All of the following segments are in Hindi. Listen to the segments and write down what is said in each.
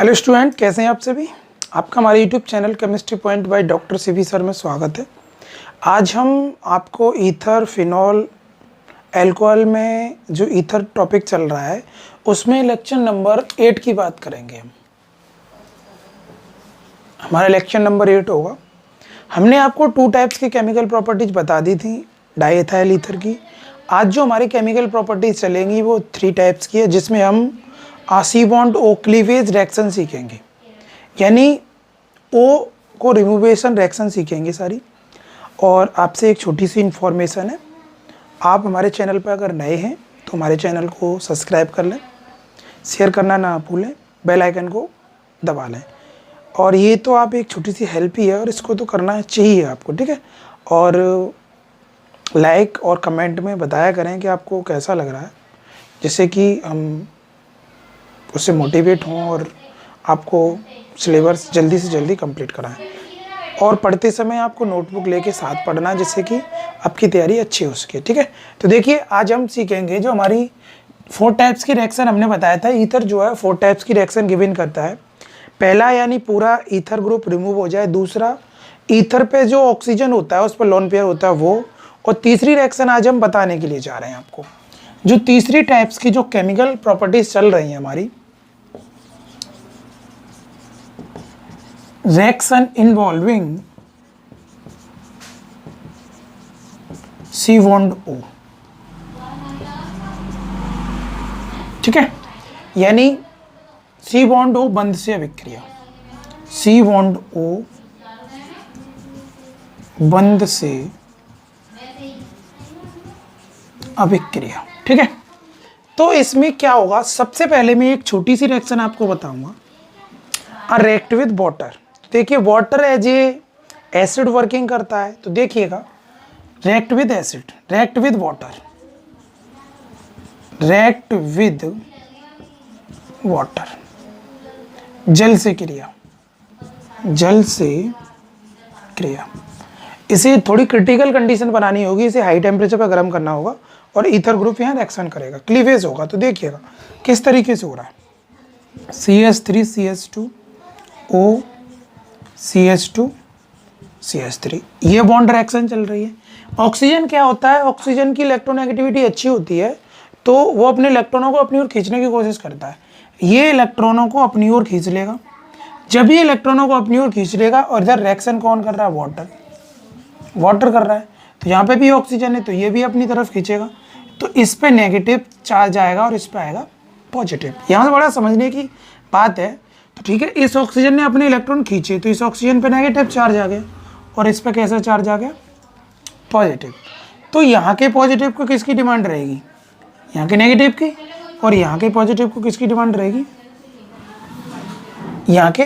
हेलो स्टूडेंट, कैसे हैं आप सभी। आपका हमारे YouTube channel chemistry point by doctor CV sir में स्वागत है। आज हम आपको ईथर, फिनॉल, एल्कोहल में जो ईथर टॉपिक चल रहा है उसमें लेक्चर नंबर 8 की बात करेंगे। हमारा लेक्चर नंबर 8 होगा। हमने आपको 2 टाइप्स की केमिकल प्रॉपर्टीज बता दी थी डाईएथाइल ईथर की। आज जो हमारी केमिकल प्रॉपर्टीज चलेंगी वो 3 टाइप्स की है, जिसमें हम सी बॉन्ड ओ क्लीवेज रिएक्शन सीखेंगे, यानी ओ को रिमूवेशन रिएक्शन सीखेंगे सारी। और आपसे एक छोटी सी इन्फॉर्मेशन है, आप हमारे चैनल पर अगर नए हैं तो हमारे चैनल को सब्सक्राइब कर लें, शेयर करना ना भूलें, बेल आइकन को दबा लें। और ये तो आप एक छोटी सी हेल्प ही है और इसको तो करना चाहिए आपको, ठीक है। और लाइक और कमेंट में बताया करें कि आपको कैसा लग रहा है, जिससे कि हम उससे मोटिवेट हों और आपको सिलेबस जल्दी से जल्दी कंप्लीट कराएं। और पढ़ते समय आपको नोटबुक लेके साथ पढ़ना, जिससे कि आपकी तैयारी अच्छी हो सके, ठीक है। तो देखिए, आज हम सीखेंगे जो हमारी 4 टाइप्स की रिएक्शन हमने बताया था। ईथर जो है 4 टाइप्स की रिएक्शन गिवन करता है। पहला, यानी पूरा ईथर ग्रुप रिमूव हो जाए। दूसरा, ईथर पे जो ऑक्सीजन होता है उस पर लोन पेयर होता है वो। और तीसरी रिएक्शन आज हम बताने के लिए जा रहे हैं आपको। जो तीसरी टाइप्स की जो केमिकल प्रॉपर्टीज चल रही हैं हमारी, रिएक्शन इन्वॉल्विंग सी बॉन्ड ओ, ठीक है, यानी सी बॉन्ड ओ बंध से अभिक्रिया, सी बॉन्ड ओ बंध से अभिक्रिया, ठीक है। तो इसमें क्या होगा, सबसे पहले मैं एक छोटी सी रिएक्शन आपको बताऊंगा, रिएक्ट विद वाटर। देखिए, water as a acid working करता है, तो देखिएगा, react with acid, react with water, react with water, जल से क्रिया, जल से क्रिया। इसे थोड़ी क्रिटिकल कंडीशन बनानी होगी, इसे हाई टेम्परेचर पर गर्म करना होगा और ईथर ग्रुप यहाँ रिएक्शन करेगा, क्लीवेज होगा। तो देखिएगा किस तरीके से हो रहा है। CH3 CH2 O CH2 CH3, ये बॉन्ड रिएक्शन चल रही है। ऑक्सीजन क्या होता है, ऑक्सीजन की इलेक्ट्रोनेगेटिविटी अच्छी होती है, तो वो अपने इलेक्ट्रॉनों को अपनी ओर खींचने की कोशिश करता है। ये इलेक्ट्रॉनों को अपनी ओर खींच लेगा। जब ये इलेक्ट्रॉनों को अपनी ओर खींच लेगा, और इधर रिएक्शन कौन कर रहा है, वाटर, वाटर कर रहा है, तो यहाँ पे भी ऑक्सीजन है तो ये भी अपनी तरफ खींचेगा। तो इस पे नेगेटिव चार्ज आएगा और इस पे आएगा पॉजिटिव। यहाँ से बड़ा समझने की बात है। तो ठीक है, इस ऑक्सीजन ने अपने इलेक्ट्रॉन खींचे तो इस ऑक्सीजन पे नेगेटिव चार्ज आ गया और इस पे कैसा चार्ज आ गया, पॉजिटिव। तो यहाँ के पॉजिटिव को किसकी डिमांड रहेगी, यहाँ के नेगेटिव की, और यहाँ के पॉजिटिव को किसकी डिमांड रहेगी, यहाँ के,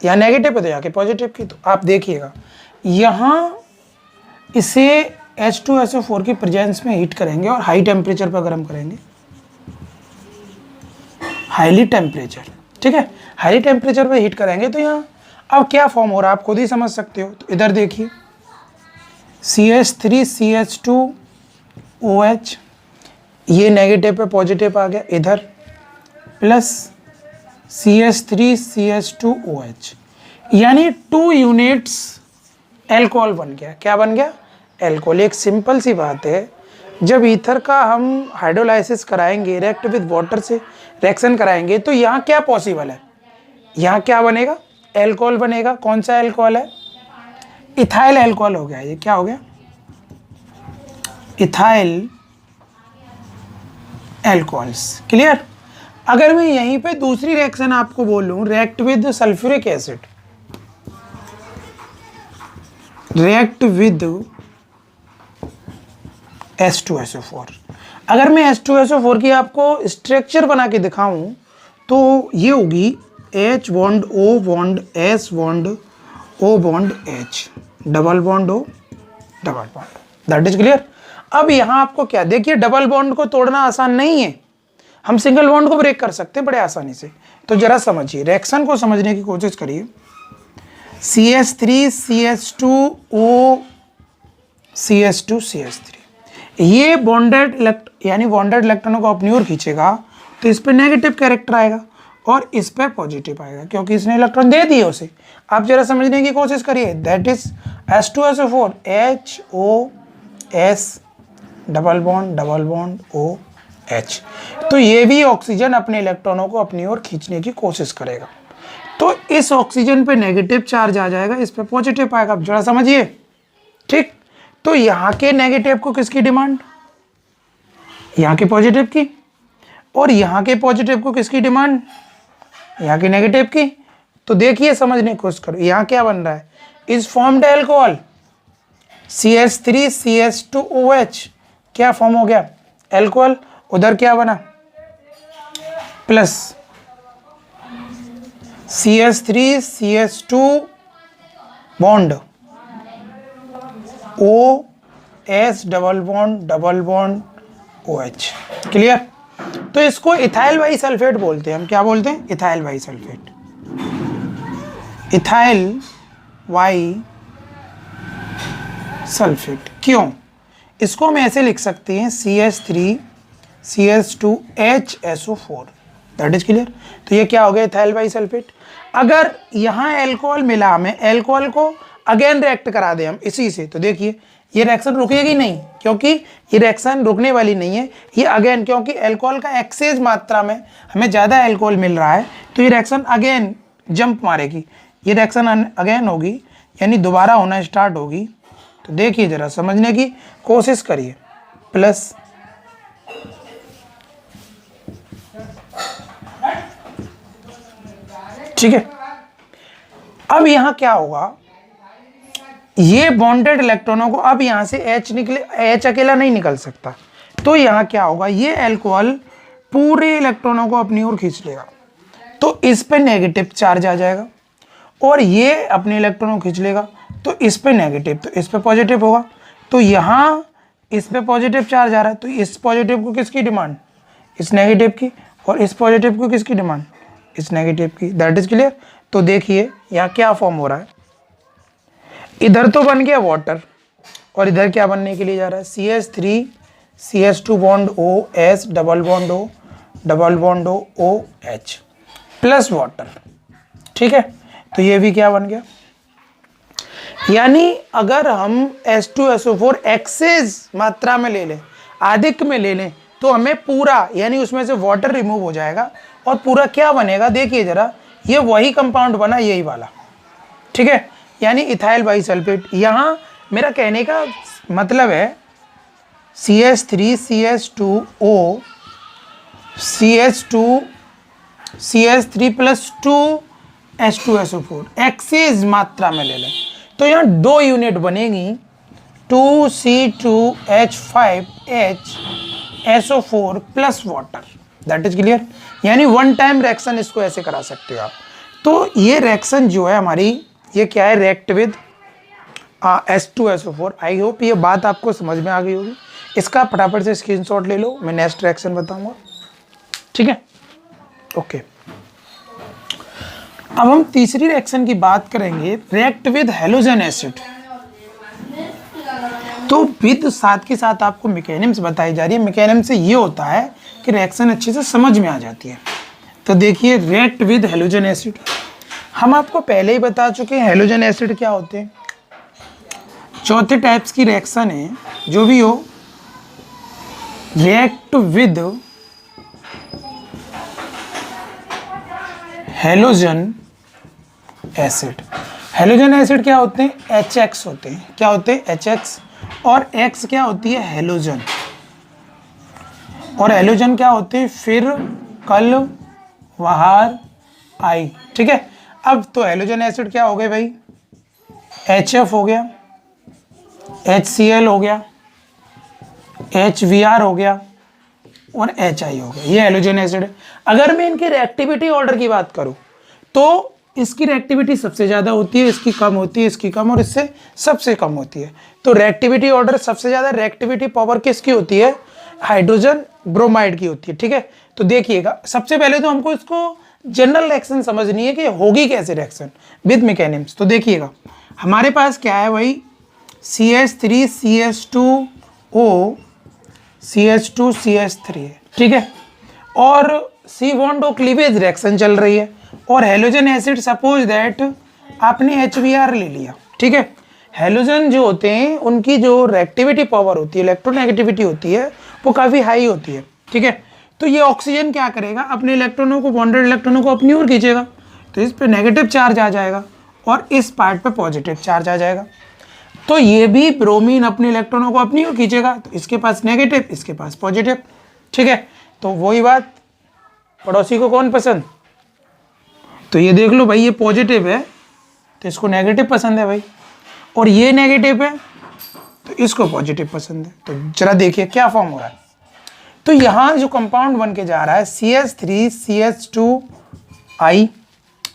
यहाँ नेगेटिव है तो यहाँ के पॉजिटिव की। तो आप देखिएगा, यहाँ इसे H2SO4 की प्रेजेंस में हीट करेंगे और हाई टेम्परेचर पर गर्म करेंगे, हाईली टेम्परेचर, ठीक है, हाई टेम्परेचर पर हीट करेंगे। तो यहाँ अब क्या फॉर्म हो रहा है आप खुद ही समझ सकते हो। तो इधर देखिए, CH3 CH2OH, ये नेगेटिव पे पॉजिटिव आ गया, इधर प्लस CH3 CH2OH, यानी 2 यूनिट्स एल्कोहल बन गया। क्या बन गया, एल्कोहल। एक सिंपल सी बात है, जब ईथर का हम हाइड्रोलाइसिस कराएंगे, रिएक्ट विद वाटर से रिएक्शन कराएंगे, तो यहाँ क्या पॉसिबल है, यहाँ क्या बनेगा, एल्कोहल बनेगा। कौन सा एल्कोहल है, इथाइल एल्कोहल हो गया। ये क्या हो गया, इथाइल एल्कोहल्स। क्लियर। अगर मैं यहीं पे दूसरी रिएक्शन आपको बोलूं, react with sulphuric acid, react with H2SO4, अगर मैं H2SO4 की आपको स्ट्रक्चर बना के दिखाऊं तो ये होगी H bond O bond S bond O bond H, double bond O double bond. That is clear. अब यहाँ आपको क्या, देखिए, डबल बॉन्ड को तोड़ना आसान नहीं है, हम सिंगल बॉन्ड को ब्रेक कर सकते हैं बड़े आसानी से। तो जरा समझिए, रिएक्शन को समझने की कोशिश करिए। CH3 CH2O CH2 CH3, ये बॉन्डेड यानी बॉन्डेड इलेक्ट्रॉनों को अपनी ओर खींचेगा तो इस पे नेगेटिव कैरेक्टर आएगा, और इस पे पॉजिटिव आएगा क्योंकि इसने इलेक्ट्रॉन दे दिए उसे। आप जरा समझने की कोशिश करिए, that is H2SO4 HOS double bond OH। तो ये भी ऑक्सीजन अपने इलेक्ट्रॉनों को अपनी ओर खींचने की कोशिश करेगा। तो इस ऑक्सीजन पे नेगेटिव चार्ज आ जाएगा, इस पे पॉजिटिव आएगा। आप जरा समझिए, ठीक। तो यहाँ के नेगेटिव को किसकी डिमांड, यहाँ के पॉजिटिव की, और यहाँ के पॉजिटिव को किसकी डिमांड, यहाँ के नेगेटिव की। तो देखिए समझने की कोशिश करो, यहाँ क्या बन रहा है, इज फॉर्म्ड एल्कोहल CH3CH2OH, क्या फॉर्म हो गया, एल्कोहल। उधर क्या बना, plus CH3CH2 bond OS double bond OH। Clear. तो इसको इथाइल बाइसल्फेट बोलते हैं हम। क्या बोलते हैं, इथाइल बाइसल्फेट, इथाइल बाइसल्फेट। क्यों, इसको हम ऐसे लिख सकते हैं CH3CH2HSO4, दैट इज क्लियर। तो ये क्या हो गया, इथाइल बाइसल्फेट। अगर यहाँ एल्कोहल मिला, हमें एल्कोहल को अगेन रिएक्ट करा दे हम इसी से, तो देखिए ये रिएक्शन रुकेगी नहीं, क्योंकि ये रिएक्शन रुकने वाली नहीं है। ये अगेन, क्योंकि अल्कोहल का एक्सेस मात्रा में हमें ज़्यादा अल्कोहल मिल रहा है, तो ये रिएक्शन अगेन जंप मारेगी, ये रिएक्शन अगेन होगी, यानी दोबारा होना स्टार्ट होगी। तो देखिए जरा समझने की कोशिश करिए, प्लस ठीक है। अब यहाँ क्या होगा, ये बॉन्डेड इलेक्ट्रॉनों को, अब यहाँ से H निकले, H अकेला नहीं निकल सकता, तो यहाँ क्या होगा, ये अल्कोहल पूरे इलेक्ट्रॉनों को अपनी ओर खींच लेगा। तो इस पे नेगेटिव चार्ज आ जाएगा, और ये अपने इलेक्ट्रॉनों को खींच लेगा, तो इस पे नेगेटिव, तो इस पे पॉजिटिव होगा। तो यहाँ इस पे पॉजिटिव चार्ज आ रहा है, तो इस पॉजिटिव को किसकी डिमांड, इस नेगेटिव की, और इस पॉजिटिव को किसकी डिमांड, इस नेगेटिव की। That is clear. तो देखिए यहाँ क्या फॉर्म हो रहा है, इधर तो बन गया वाटर, और इधर क्या बनने के लिए जा रहा है, CH3CH2 bond OS double bond OH plus water, ठीक है। तो ये भी क्या बन गया, यानी अगर हम H2SO4 एक्सेस मात्रा में ले लें, अधिक में ले लें, तो हमें पूरा, यानी उसमें से वाटर रिमूव हो जाएगा, और पूरा क्या बनेगा, देखिए जरा, ये वही कंपाउंड बना, यही वाला, ठीक है, यानी इथाइल बाइसल्फेट। यहाँ मेरा कहने का मतलब है CH3CH2O CH3 plus 2 H2SO4 access मात्रा में ले लें, तो यहाँ 2 यूनिट बनेगी, 2C2H5HSO4 plus water, that is clear. यानी वन टाइम रिएक्शन इसको ऐसे करा सकते हो आप। तो ये रिएक्शन जो है हमारी, ये क्या है, react with H2SO4। I hope ये बात आपको समझ में आ गई होगी। इसका फटाफट से स्क्रीनशॉट ले लो, मैं नेक्स्ट रिएक्शन बताऊंगा, ठीक है, ओके। अब हम तीसरी रिएक्शन की बात करेंगे, रिएक्ट विद हैलोजन एसिड। तो विद साथ के साथ आपको मैकेनिज्म्स बताई जा रही है। मैकेनिज्म से ये होता है कि रिएक्शन अच्छे से समझ में आ जाती है। तो देखिए, रिएक्ट विद हैलोजन एसिड, हम आपको पहले ही बता चुके हैं हैलोजन एसिड क्या होते हैं। चौथे टाइप्स की रिएक्शन है, जो भी हो, react with halogen acid. Halogen acid क्या होते हैं, HX होते हैं। क्या होते हैं, HX, और X क्या होती है, हैलोजन, और हैलोजन क्या होते हैं, फिर कल वहार आई, ठीक है। अब तो हैलोजन एसिड क्या हो गए भाई, HF हो गया, HCl हो गया, HVR हो गया, और HI हो गया, ये हैलोजन एसिड है। अगर मैं इनकी रिएक्टिविटी ऑर्डर की बात करूं, तो इसकी रिएक्टिविटी सबसे ज़्यादा होती है, इसकी कम होती है, इसकी कम, और इससे सबसे कम होती है। तो रिएक्टिविटी ऑर्डर सबसे ज़्यादा रिएक्टिविटी पावर किसकी होती है, हाइड्रोजन ब्रोमाइड की होती है, ठीक है। तो देखिएगा, सबसे पहले तो हमको इसको जनरल रिएक्शन समझनी है कि होगी कैसे रिएक्शन विद मैकेनिज्म्स। तो देखिएगा, हमारे पास क्या है भाई, CH3CH2O CH2CH3 है, ठीक है, और सी बॉन्ड और क्लीवेज रिएक्शन चल रही है और हेलोजन एसिड सपोज दैट आपने HBr ले लिया, ठीक है। हेलोजन जो होते हैं उनकी जो रिएक्टिविटी पावर होती है, इलेक्ट्रोनेगेटिविटी होती है, वो काफ़ी हाई होती है, ठीक है। तो ये ऑक्सीजन क्या करेगा, अपने इलेक्ट्रॉनों को, बॉन्डेड इलेक्ट्रॉनों को अपनी ओर खींचेगा, तो इस पे नेगेटिव चार्ज आ जाएगा और इस पार्ट पे पॉजिटिव चार्ज आ जाएगा। तो ये भी ब्रोमीन अपने इलेक्ट्रॉनों को अपनी ओर खींचेगा, तो इसके पास नेगेटिव, इसके पास पॉजिटिव, ठीक है। तो वही बात, पड़ोसी को कौन पसंद, तो ये देख लो भाई, ये पॉजिटिव है तो इसको नेगेटिव पसंद है भाई, और ये नेगेटिव है तो इसको पॉजिटिव पसंद है। तो जरा देखिए क्या फॉर्म हो रहा है। तो यहाँ जो कंपाउंड बन के जा रहा है CH3CH2I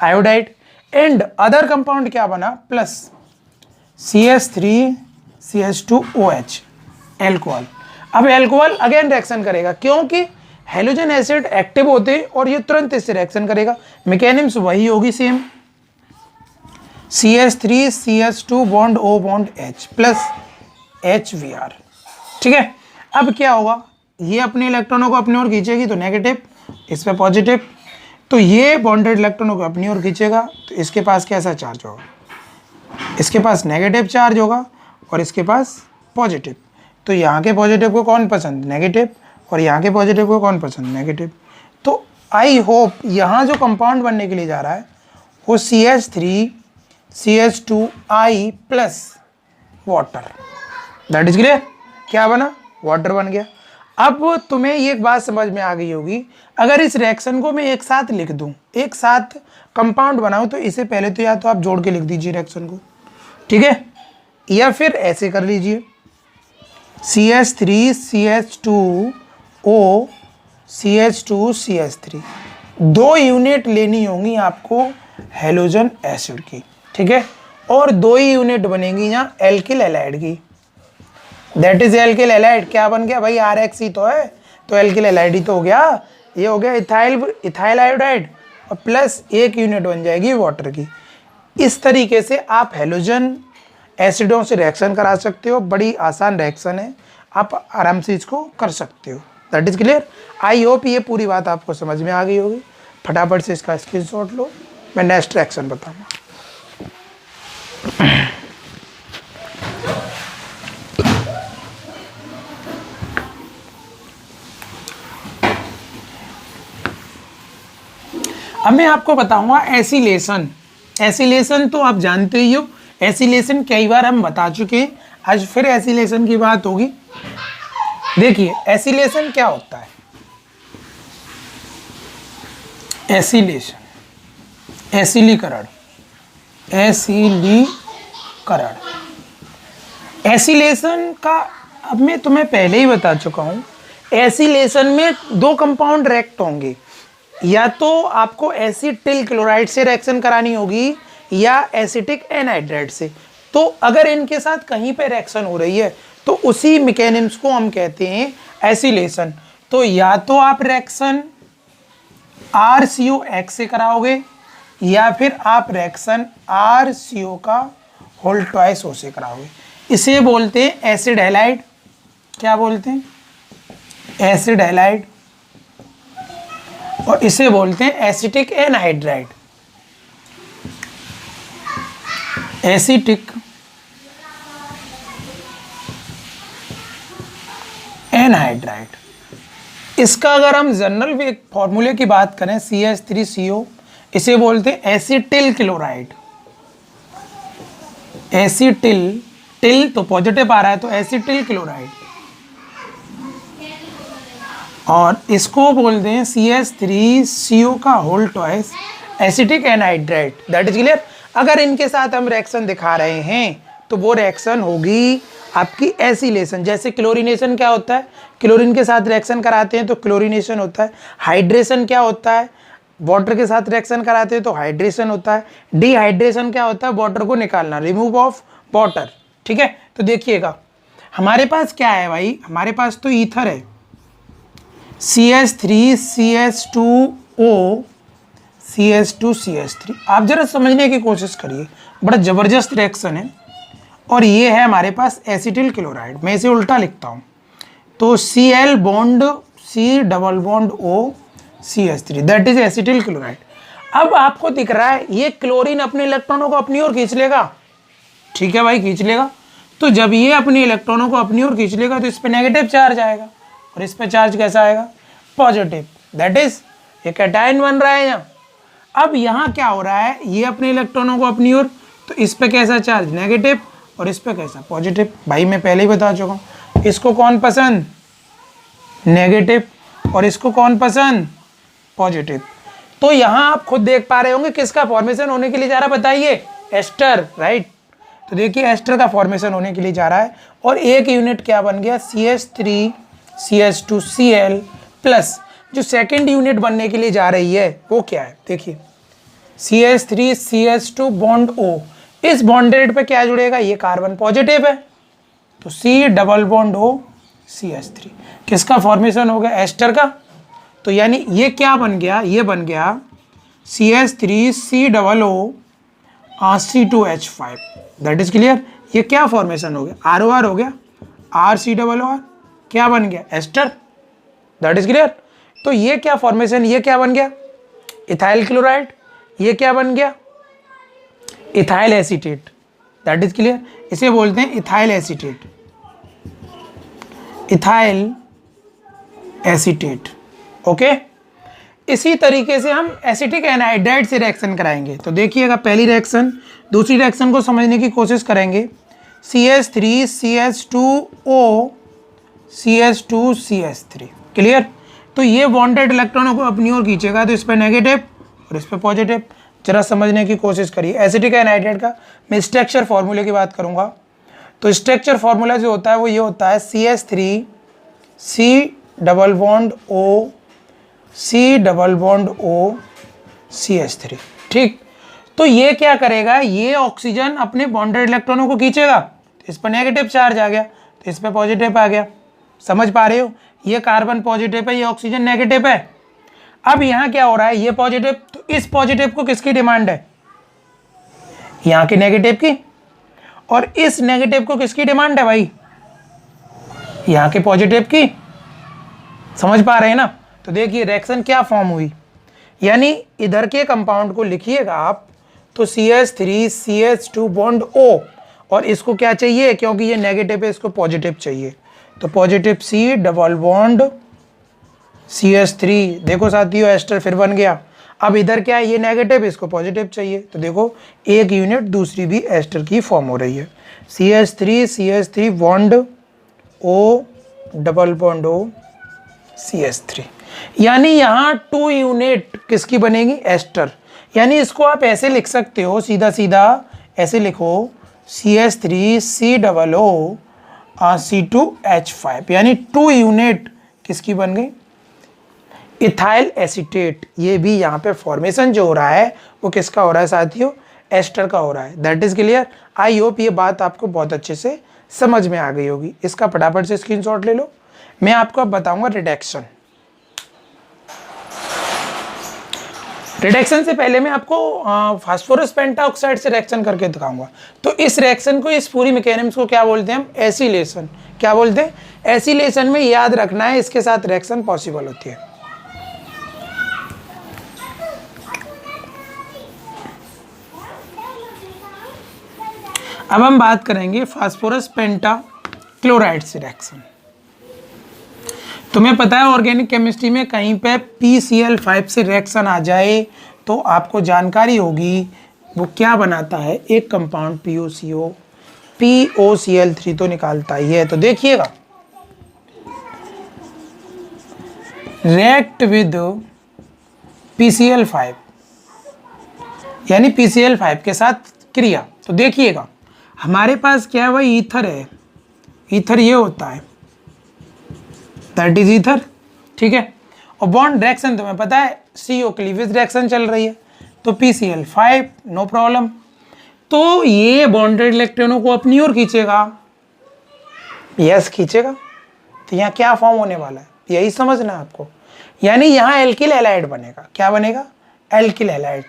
iodide and other compound क्या बना, प्लस CH3CH2OH एल्कोहल। अब एल्कोहल अगेन रिएक्शन करेगा क्योंकि हेलोजन एसिड एक्टिव होते हैं और ये तुरंत इससे रिएक्शन करेगा, मैकेनिज्म वही होगी same, CH3CH2 bond O bond H plus HBr, ठीक है। अब क्या होगा, ये अपने इलेक्ट्रॉनों को अपनी ओर खींचेगी तो नेगेटिव, इस पे पॉजिटिव, तो ये बॉन्डेड इलेक्ट्रॉनों को अपनी ओर खींचेगा तो इसके पास कैसा चार्ज होगा, इसके पास नेगेटिव चार्ज होगा और इसके पास पॉजिटिव। तो यहाँ के पॉजिटिव को कौन पसंद, नेगेटिव, और यहाँ के पॉजिटिव को कौन पसंद, नेगेटिव। तो आई होप यहाँ जो कंपाउंड बनने के लिए जा रहा है वो CH3CH2I plus water, that is clear. क्या बना, वाटर बन गया। अब तुम्हें ये बात समझ में आ गई होगी, अगर इस रिएक्शन को मैं एक साथ लिख दूं, एक साथ कंपाउंड बनाऊं, तो इसे पहले तो या तो आप जोड़ के लिख दीजिए रिएक्शन को, ठीक है, या फिर ऐसे कर लीजिए CH3CH2O CH2CH3, 2 यूनिट लेनी होंगी आपको हेलोजन एसिड की, ठीक है, और 2 ही यूनिट बनेंगी यहाँ एल्किल एलाइड की, दैट इज एल्किल एलाइड। क्या बन गया भाई, RX ही तो है, तो एल्किल एलाइड ही तो हो गया, ये हो गया इथाइल आयोडाइड और प्लस 1 यूनिट बन जाएगी वाटर की। इस तरीके से आप हेलोजन एसिडों से रिएक्शन करा सकते हो, बड़ी आसान रिएक्शन है, आप आराम से इसको कर सकते हो, that is clear. I hope ये पूरी बात आपको समझ में आ गई होगी। फटाफट से इसका स्क्रीनशॉट लो, मैं नेक्स्ट रिएक्शन बताऊंगा। अब मैं आपको बताऊंगा एसिलेशन। एसिलेशन तो आप जानते ही हो, एसिलेशन कई बार हम बता चुके हैं, आज फिर एसिलेशन की बात होगी। देखिए एसिलेशन क्या होता है, एसिलेशन, एसिलीकरण, एसिलीकरण, एसिलेशन का अब मैं तुम्हें पहले ही बता चुका हूं। एसिलेशन में 2 कंपाउंड रिएक्ट होंगे, या तो आपको एसिटिल क्लोराइड से रिएक्शन करानी होगी या एसिटिक एनहाइड्राइड से। तो अगर इनके साथ कहीं पे रिएक्शन हो रही है तो उसी मैकेनिज्म को हम कहते हैं एसिलेशन। तो या तो आप रिएक्शन RCOX से कराओगे या फिर आप रिएक्शन RCO का होल ट्वाइस O से कराओगे। इसे बोलते हैं एसिड हैलाइड। क्या बोलते हैं, एसिड हैलाइड, और इसे बोलते हैं एसिटिक एनहाइड्राइड, एसिटिक एनहाइड्राइड। इसका अगर हम जनरल एक फॉर्मूले की बात करें CH3CO, इसे बोलते हैं एसिटिल क्लोराइड। एसिटिल, टिल तो पॉजिटिव आ रहा है तो एसिटिल क्लोराइड, और इसको बोलते हैं CH3CO का whole twice acetic anhydride, that is clear. अगर इनके साथ हम रिएक्शन दिखा रहे हैं तो वो रिएक्शन होगी आपकी एसिलेशन। जैसे क्लोरीनेशन क्या होता है, क्लोरीन के साथ रिएक्शन कराते हैं तो क्लोरीनेशन होता है। हाइड्रेशन क्या होता है, वाटर के साथ रिएक्शन कराते हैं तो हाइड्रेशन होता है। डिहाइड्रेशन क्या होता है, वाटर को निकालना, रिमूव ऑफ वाटर, ठीक है। तो देखिएगा हमारे पास क्या है भाई, हमारे पास तो ईथर है, CH3CH2O CH2CH3। आप जरा समझने की कोशिश करिए, बड़ा ज़बरदस्त रिएक्शन है। और ये है हमारे पास एसिटिल क्लोराइड, मैं इसे उल्टा लिखता हूँ तो Cl bond C double bond O CH3, that is acetyl chloride. अब आपको दिख रहा है ये क्लोरीन अपने इलेक्ट्रॉनों को अपनी ओर खींच लेगा, ठीक है भाई, खींच लेगा। तो जब ये अपने इलेक्ट्रॉनों को अपनी ओर खींच लेगा तो इस पे नेगेटिव चार्ज आएगा और इस पे चार्ज कैसा आएगा, पॉजिटिव, दैट इज ये कैटायन बन रहा है यहाँ। अब यहाँ क्या हो रहा है, ये अपने इलेक्ट्रॉनों को अपनी ओर, तो इस पे कैसा चार्ज, नेगेटिव, और इस पे कैसा, पॉजिटिव। भाई मैं पहले ही बता चुका हूँ, इसको कौन पसंद, नेगेटिव, और इसको कौन पसंद, पॉजिटिव। तो यहाँ आप खुद देख पा रहे होंगे किसका फॉर्मेशन होने के लिए जा रहा है, बताइए, एस्टर, राइट। तो देखिए एस्टर का फॉर्मेशन होने के लिए जा रहा है और एक यूनिट क्या बन गया, CH3 CH2Cl प्लस जो सेकेंड यूनिट बनने के लिए जा रही है वो क्या है, देखिए CH3 CH2 बॉन्ड O, इस बॉन्डेड पे क्या जुड़ेगा, ये कार्बन पॉजिटिव है, तो C double bond O CH3, किसका फॉर्मेशन हो गया, एस्टर का। तो यानी ये क्या बन गया, ये बन गया CH3 C double O C2H5, that is clear. ये क्या फॉर्मेशन हो गया, ROR हो गया, RC_OR, क्या बन गया, एस्टर, दैट इज क्लियर। तो ये क्या फॉर्मेशन, ये क्या बन गया, इथाइल क्लोराइड, ये क्या बन गया, ethyl acetate, that is clear. इसे बोलते हैं ethyl acetate, ethyl acetate, okay. इसी तरीके से हम एसिटिक एनहाइड्राइड से रिएक्शन कराएंगे। तो देखिएगा पहली रिएक्शन, दूसरी रिएक्शन को समझने की कोशिश करेंगे। CH3 CH2O CH2 CH3, clear. तो ये बॉन्डेड इलेक्ट्रॉनों को अपनी ओर खींचेगा, तो इस पर नेगेटिव और इस पर पॉजिटिव। जरा समझने की कोशिश करिए। एसिटिक एनहाइड्राइड का मैं स्ट्रक्चर फॉर्मूले की बात करूँगा, तो स्ट्रक्चर फॉर्मूला जो होता है वो ये होता है CH3 C double bond O C double bond O CH3, ठीक। तो ये क्या करेगा, ये ऑक्सीजन अपने बॉन्डेड इलेक्ट्रॉनों को खींचेगा, तो इस पर नेगेटिव चार्ज आ गया, तो इस पर पॉजिटिव आ गया। समझ पा रहे हो, ये कार्बन पॉजिटिव है, ये ऑक्सीजन नेगेटिव है। अब यहाँ क्या हो रहा है, ये पॉजिटिव, तो इस पॉजिटिव को किसकी डिमांड है, यहाँ के नेगेटिव की, और इस नेगेटिव को किसकी डिमांड है भाई, यहाँ के पॉजिटिव की। समझ पा रहे हैं ना। तो देखिए रिएक्शन क्या फॉर्म हुई, यानी इधर के कंपाउंड को लिखिएगा आप, तो CH3 CH2 बॉन्ड O, और इसको क्या चाहिए, क्योंकि ये नेगेटिव है इसको पॉजिटिव चाहिए, तो positive C double bond CH3। देखो साथियों एस्टर फिर बन गया। अब इधर क्या है, ये नेगेटिव, इसको पॉजिटिव चाहिए, तो देखो एक यूनिट दूसरी भी एस्टर की फॉर्म हो रही है। CH3 bond O double bond O CH3, यानी यहाँ 2 यूनिट किसकी बनेगी, एस्टर। यानी इसको आप ऐसे लिख सकते हो, सीधा सीधा ऐसे लिखो, CH3 C double O C2H5, यानी 2 यूनिट किसकी बन गई, इथाइल एसीटेट। ये भी यहाँ पे फॉर्मेशन जो हो रहा है वो किसका हो रहा है साथियों, एस्टर का हो रहा है, that is clear. I hope ये बात आपको बहुत अच्छे से समझ में आ गई होगी। इसका फटाफट से स्क्रीनशॉट ले लो। मैं आपको अब बताऊंगा रिडक्शन। रिडक्शन से पहले मैं आपको फास्फोरस पेंटाऑक्साइड से रिएक्शन करके दिखाऊंगा। तो इस रिएक्शन को, इस पूरी मैकेनिज्म को क्या बोलते हैं हम, एसिलेशन। क्या बोलते हैं, एसिलेशन में याद रखना है इसके साथ रिएक्शन पॉसिबल होती है। अब हम बात करेंगे फास्फोरस पेंटाक्लोराइड से रिएक्शन। तुम्हें पता है ऑर्गेनिक केमिस्ट्री में कहीं पे PCl5 से रिएक्शन आ जाए तो आपको जानकारी होगी वो क्या बनाता है, एक कंपाउंड POCO, POCl3 तो निकालता ही है। तो देखिएगा रिएक्ट विद PCl5, यानी PCl5 के साथ क्रिया। तो देखिएगा हमारे पास क्या है, वही ईथर है, ईथर ये होता है, दैट इज ईथर, ठीक है। और बॉन्ड रिएक्शन तुम्हें पता है CO क्लीवेज रिएक्शन चल रही है, तो PCl5 नो प्रॉब्लम। तो ये बॉन्डेड इलेक्ट्रॉनों को अपनी ओर खींचेगा, यस खींचेगा। तो यहाँ क्या फॉर्म होने वाला है यही समझना है आपको, यानी यहाँ एल्किल हैलाइड बनेगा। क्या बनेगा, एल्किल हैलाइड।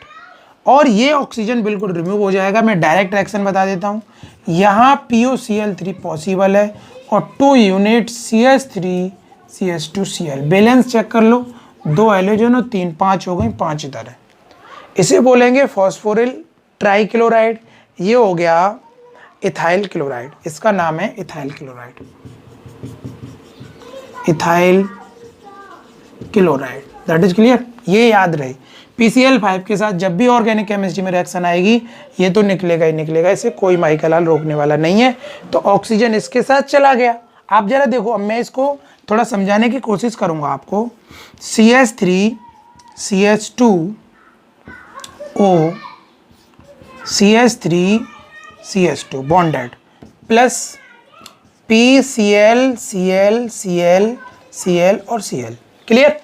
और ये ऑक्सीजन बिल्कुल रिमूव हो जाएगा। मैं डायरेक्ट रिएक्शन बता देता हूँ, यहाँ POCl3 पॉसिबल है और 2 unit CH3 CH2Cl। Balance check कर लो, 2 हैलोजन और 3, 5 हो गई, 5 इधर है। इसे बोलेंगे फॉस्फोरिल ट्राइक्लोराइड। ये हो गया इथाइल क्लोराइड, इसका नाम है ethyl chloride. Ethyl chloride, that is clear. ये याद रहे, PCl5 के साथ जब भी ऑर्गेनिक केमिस्ट्री में रिएक्शन आएगी ये तो निकलेगा ही निकलेगा, इसे कोई माइकल रोकने वाला नहीं है। तो ऑक्सीजन इसके साथ चला गया। आप जरा देखो, अब मैं इसको थोड़ा समझाने की कोशिश करूंगा आपको। CH3 CH2O CH3 CH2 bonded plus PCl Cl Cl Cl और Cl, क्लियर।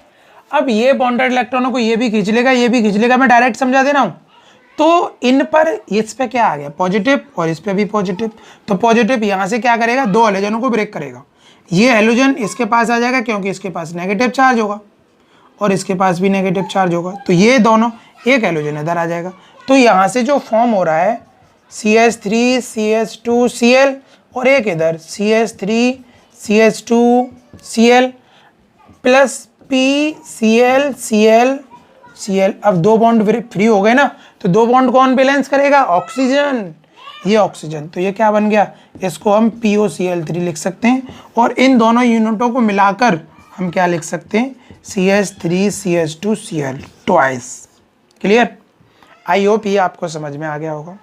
अब ये बॉन्डेड इलेक्ट्रॉनों को ये भी खींच लेगा, ये भी खींच लेगा, मैं डायरेक्ट समझा दे रहा हूं। तो इन पर इस पे क्या आ गया पॉजिटिव और इस पे भी पॉजिटिव, तो पॉजिटिव यहां से क्या करेगा 2 हैलोजनों को ब्रेक करेगा। ये हैलोजन इसके पास आ जाएगा क्योंकि इसके पास नेगेटिव चार्ज होगा और इसके पास भी नेगेटिव चार्ज होगा, तो ये दोनों, एक हैलोजन इधर आ जाएगा। तो यहाँ से जो फॉर्म हो रहा है CH3 CH2 Cl और एक इधर CH3 CH2 Cl plus PCl Cl Cl। अब 2 बॉन्ड फ्री हो गए ना, तो 2 बॉन्ड कौन बैलेंस करेगा? ऑक्सीजन, ये ऑक्सीजन। तो ये क्या बन गया? इसको हम POCl3 लिख सकते हैं और इन दोनों यूनिटों को मिलाकर हम क्या लिख सकते हैं? CH3 CH2 Cl twice, clear. I hope ये आपको समझ में आ गया होगा,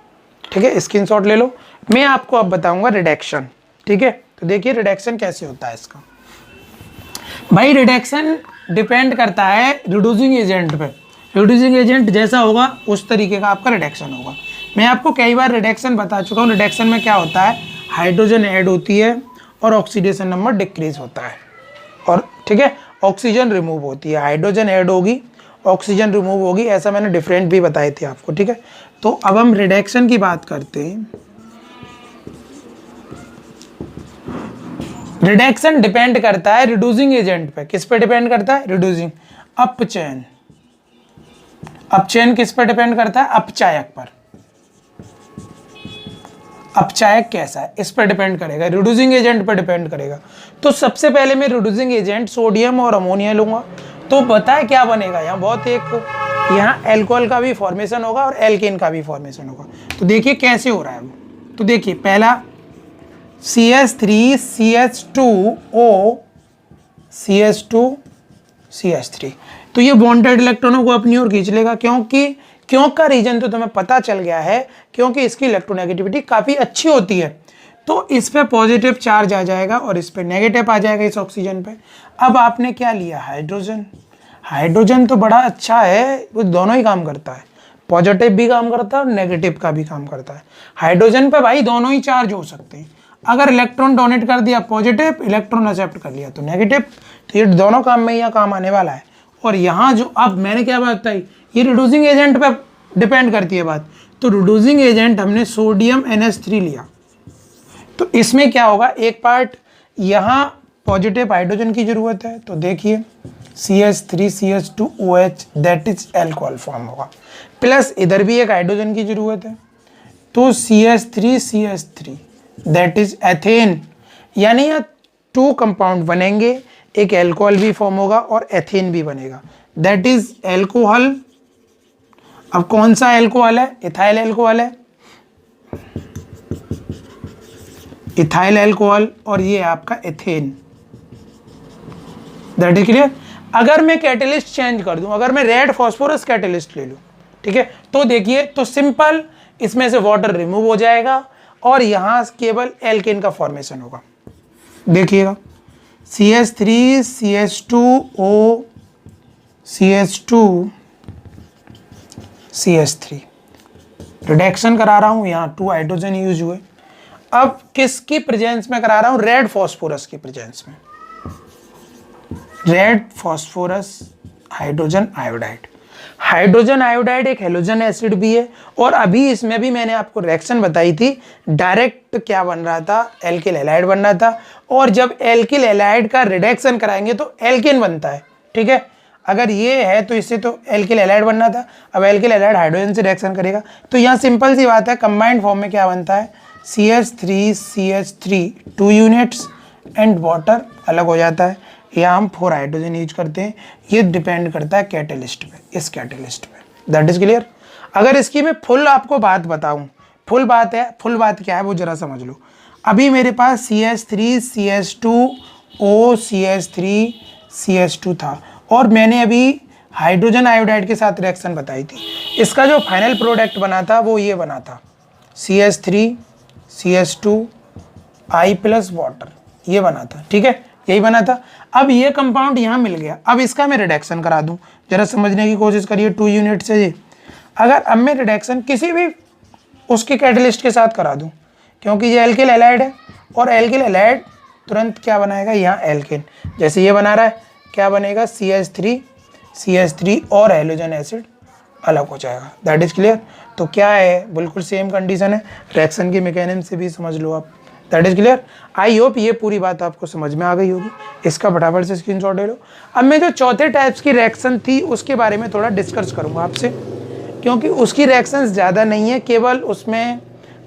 ठीक है। स्क्रीनशॉट ले लो। मैं आपको अब बताऊंगा रिडक्शन, ठीक है। तो देखिए रिडक्शन कैसे होता है इसका। भाई रिडक्शन डिपेंड करता है रिड्यूसिंग एजेंट पे। रिड्यूसिंग एजेंट जैसा होगा उस तरीके का आपका रिडक्शन होगा। मैं आपको कई बार रिडक्शन बता चुका हूँ। रिडक्शन में क्या होता है, हाइड्रोजन ऐड होती है और ऑक्सीडेशन नंबर डिक्रीज होता है, और ठीक है ऑक्सीजन रिमूव होती है। हाइड्रोजन ऐड होगी, ऑक्सीजन रिमूव होगी, ऐसा मैंने डिफरेंट भी बताए थे आपको, ठीक है। तो अब हम रिडक्शन की बात करते हैं। रिडक्शन डिपेंड करता है रिड्यूसिंग एजेंट पे। किस पे डिपेंड करता है? रिड्यूसिंग। अपचयन, अपचयन किस पर डिपेंड करता है? अपचायक पर। अपचायक कैसा है इस पर डिपेंड करेगा, रिड्यूसिंग एजेंट पर डिपेंड करेगा। तो सबसे पहले मैं रिड्यूसिंग एजेंट सोडियम और अमोनिया लूंगा। तो बताए क्या बनेगा, यहाँ बहुत एक यहाँ एल्कोहल का भी फॉर्मेशन होगा और एल्केन का भी फॉर्मेशन होगा। तो देखिए कैसे हो रहा है वो। तो देखिए पहला CH3 CH2O CH2 CH3, तो ये बॉन्डेड इलेक्ट्रॉनों को अपनी ओर खींच लेगा। क्यों का रीजन तो तुम्हें पता चल गया है, क्योंकि इसकी इलेक्ट्रोनेगेटिविटी काफ़ी अच्छी होती है। तो इस पे पॉजिटिव चार्ज आ जाएगा और इस पे नेगेटिव आ जाएगा इस ऑक्सीजन पे। अब आपने क्या लिया? हाइड्रोजन। हाइड्रोजन तो बड़ा अच्छा है, वो दोनों ही काम करता है, पॉजिटिव भी काम करता है और नेगेटिव का भी काम करता है। हाइड्रोजन पे भाई दोनों ही चार्ज हो सकते हैं। अगर इलेक्ट्रॉन डोनेट कर दिया पॉजिटिव, इलेक्ट्रॉन एक्सेप्ट कर लिया तो नेगेटिव, तो ये दोनों काम में यहाँ काम आने वाला है। और यहाँ जो अब मैंने क्या बात बताई, ये रिड्यूसिंग एजेंट पे डिपेंड करती है बात। तो रिड्यूसिंग एजेंट हमने सोडियम NH3 लिया, तो इसमें क्या होगा, एक पार्ट यहाँ पॉजिटिव हाइड्रोजन की जरूरत है, तो देखिए CH3 CH2OH that is alcohol form होगा, प्लस इधर भी एक हाइड्रोजन की जरूरत है, तो CH3 CH3 that is ethane. यानी यहाँ 2 कंपाउंड बनेंगे, एक एल्कोहल भी फॉर्म होगा और एथेन भी बनेगा, दैट इज एल्कोहल। अब कौन सा एल्कोहल है? इथाइल एल्कोहल है, इथाइल एल्कोहल, और ये आपका एथेन, दैट इज क्लियर। अगर मैं कैटलिस्ट चेंज कर दूं, अगर मैं रेड फॉस्फोरस कैटलिस्ट ले लूं, ठीक है, तो देखिए तो सिंपल इसमें से वाटर रिमूव हो जाएगा और यहां केवल एल्केन का फॉर्मेशन होगा। देखिएगा CH3 CH2O CH2 CH3 reduction करा रहा हूं, यहाँ 2 हाइड्रोजन यूज हुए। अब किसकी प्रेजेंस में करा रहा हूं? रेड फॉस्फोरस की प्रेजेंस में। Red phosphorus hydrogen iodide. Hydrogen iodide एक हेलोजन एसिड भी है, और अभी इसमें भी मैंने आपको रिएक्शन बताई थी, डायरेक्ट क्या बन रहा था? एल्किल हैलाइड बन रहा था। और जब एल्किल हैलाइड का रिडक्शन कराएंगे तो एल्केन बनता है, ठीक है। अगर ये है तो इससे तो एल्किल हैलाइड बनना था, अब एल्किल हैलाइड हाइड्रोजन से रिएक्शन करेगा, तो यहाँ सिंपल सी बात है, कंबाइंड फॉर्म में क्या बनता है? CH3 CH3 2 units and water अलग हो जाता है, या हम 4 हाइड्रोजन यूज करते हैं, ये डिपेंड करता है कैटेलिस्ट पे, इस कैटेलिस्ट पे। That is clear. अगर इसकी मैं फुल आपको बात बताऊं, फुल बात है, फुल बात क्या है वो जरा समझ लो। अभी मेरे पास CH3 CH2O CH3 CH2 था और मैंने अभी हाइड्रोजन आयोडाइड के साथ रिएक्शन बताई थी। इसका जो फाइनल प्रोडक्ट बना था वो ये बना था CH3 CH2 I plus water, ये बना था। ठीक है, यही बना था। अब ये कंपाउंड यहाँ मिल गया, अब इसका मैं रिडक्शन करा दूँ, जरा समझने की कोशिश करिए 2 यूनिट से। ये अगर अब मैं रिडक्शन किसी भी उसके कैटलिस्ट के साथ करा दूं, क्योंकि ये एल्किल हैलाइड है और एल्किल हैलाइड तुरंत क्या बनाएगा, यहाँ एल्केन जैसे ये बना रहा है, क्या बनेगा CH3 और हैलोजन एसिड अलग हो जाएगा। That is clear. तो क्या है, बिल्कुल सेम कंडीशन है, रिएक्शन के मैकेनिज्म से भी समझ लो आप। That is clear. I hope ये पूरी बात आपको समझ में आ गई होगी। इसका फटाफट से स्क्रीनशॉट ले लो। अब मैं जो चौथे टाइप्स की रिएक्शन थी उसके बारे में थोड़ा डिस्कस करूँगा आपसे, क्योंकि उसकी रिएक्शंस ज़्यादा नहीं है, केवल उसमें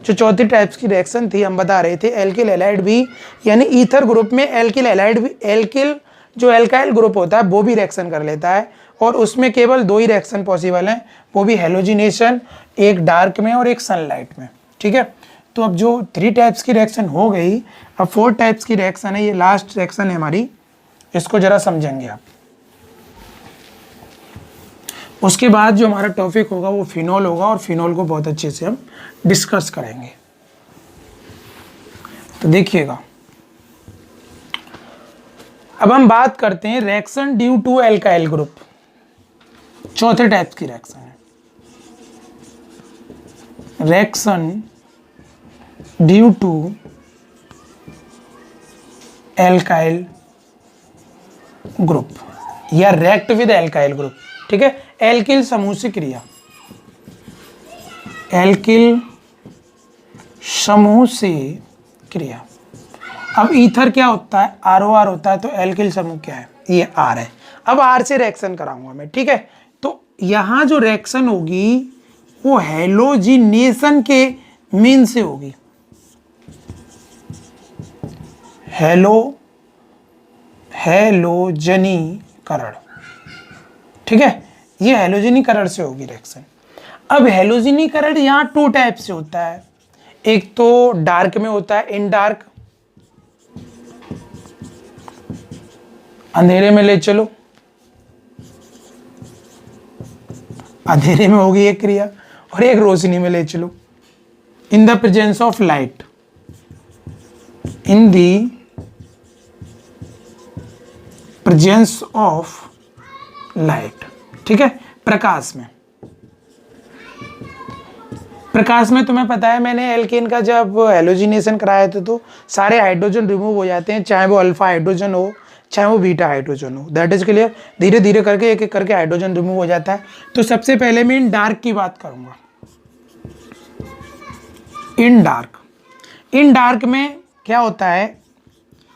जो चौथी टाइप्स की रिएक्शन थी हम बता रहे थे एल्किल हैलाइड भी, यानी ईथर ग्रुप में एल्किल हैलाइड भी, एल्किल जो एल्काइल ग्रुप होता है वो भी रिएक्शन कर लेता है और उसमें केवल 2 ही रिएक्शन पॉसिबल हैं, वो भी हेलोजिनेशन, एक डार्क में और एक सनलाइट में। ठीक है, तो अब जो 3 टाइप्स की रिएक्शन हो गई, अब 4 टाइप्स की रिएक्शन है, ये लास्ट रिएक्शन है हमारी, इसको जरा समझेंगे आप। उसके बाद जो हमारा टॉपिक होगा वो फिनॉल होगा और फिनॉल को बहुत अच्छे से हम डिस्कस करेंगे। तो देखिएगा, अब हम बात करते हैं reaction due to alkyl group, चौथे टाइप की रिएक्शन है reaction due to alkyl group या रिएक्ट विद एल्काइल ग्रुप। ठीक है, एल्किल समूह से क्रिया, एल्किल समूह से क्रिया। अब ईथर क्या होता है, ROR होता है, तो एल्किल समूह क्या है, ये R है। अब R से रिएक्शन कराऊंगा मैं। ठीक है, तो यहां जो रिएक्शन होगी वो हेलोजिनेशन के मीन से होगी, हेलोजनीकरण। ठीक है, ये हेलोजनीकरण से होगी रिएक्शन। अब हेलोजनीकरण यहाँ 2 टाइप से होता है, एक तो डार्क में होता है, इन डार्क, अंधेरे में ले चलो, अंधेरे में होगी एक क्रिया, और एक रोशनी में ले चलो, in the presence of light, in the presence of light. ठीक है, प्रकाश में, प्रकाश में तुम्हें पता है मैंने एल्केन का जब हेलोजिनेशन कराया था तो सारे हाइड्रोजन रिमूव हो जाते हैं, चाहे वो अल्फा हाइड्रोजन हो चाहे वो बीटा हाइड्रोजन हो। That is clear. धीरे धीरे करके एक एक करके हाइड्रोजन रिमूव हो जाता है। तो सबसे पहले मैं इन डार्क की बात करूंगा। इन डार्क में क्या होता है,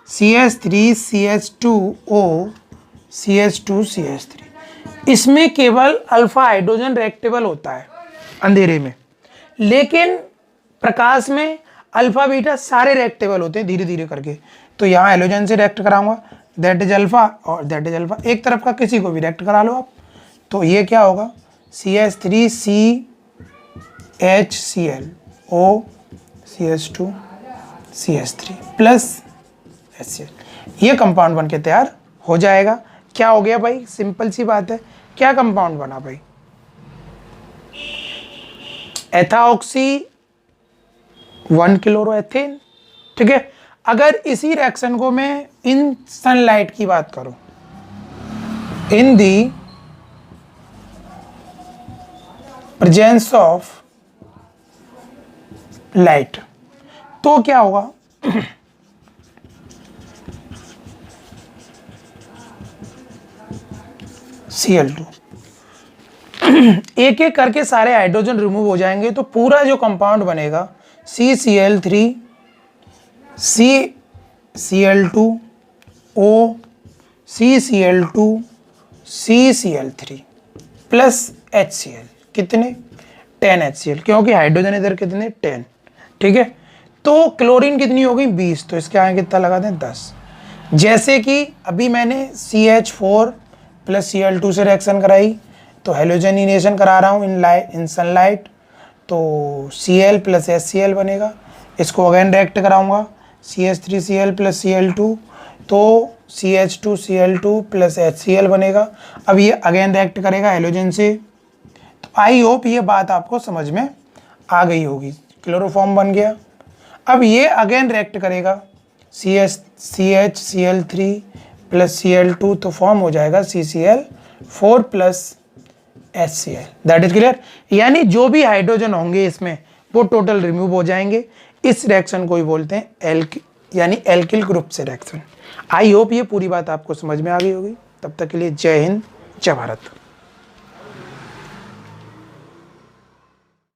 CH3 CH2O CH2 CH3, इसमें केवल अल्फा हाइड्रोजन रिएक्टेबल होता है अंधेरे में, लेकिन प्रकाश में अल्फा बीटा सारे रिएक्टेबल होते हैं धीरे धीरे करके। तो यहाँ हेलोजन से रिएक्ट कराऊंगा, दैट इज अल्फा और दैट इज अल्फा, एक तरफ का किसी को भी रिएक्ट करा लो आप। तो ये क्या होगा, CH3 CHClO CH2 CH3 plus HCl, ये कंपाउंड बन के तैयार हो जाएगा। क्या हो गया भाई, सिंपल सी बात है, क्या कंपाउंड बना भाई, एथाऑक्सी 1 क्लोरोएथेन। ठीक है, अगर इसी रिएक्शन को मैं इन सनलाइट की बात करूं, इन दी प्रेजेंस ऑफ लाइट, तो क्या होगा, Cl2, एक एक करके सारे हाइड्रोजन रिमूव हो जाएंगे तो पूरा जो कंपाउंड बनेगा CCl3 CCl2O CCl2 CCl3 plus HCl, कितने 10 HCl, क्योंकि हाइड्रोजन इधर कितने 10। ठीक है, तो क्लोरीन कितनी होगी 20, तो इसके आगे कितना लगा दें 10। जैसे कि अभी मैंने CH4 प्लस Cl2 से रिएक्शन कराई, तो हेलोजनीनेशन करा रहा हूँ इन सनलाइट, तो Cl प्लस HCl बनेगा। इसको अगेन रिएक्ट कराऊंगा CH3Cl प्लस Cl2, तो CH2Cl2 प्लस HCl बनेगा। अब ये अगेन रिएक्ट करेगा हेलोजन से। तो आई होप ये बात आपको समझ में आ गई होगी। क्लोरोफॉर्म बन गया। अब ये अगेन रिएक्ट करेगा CHCl3 प्लस Cl2, तो फॉर्म हो जाएगा CCl4 plus HCl। That is clear. यानी जो भी हाइड्रोजन होंगे इसमें वो टोटल रिमूव हो जाएंगे। इस रिएक्शन को ही बोलते हैं यानी एल्किल ग्रुप से रिएक्शन। आई होप ये पूरी बात आपको समझ में आ गई होगी। तब तक के लिए जय हिंद, जय भारत।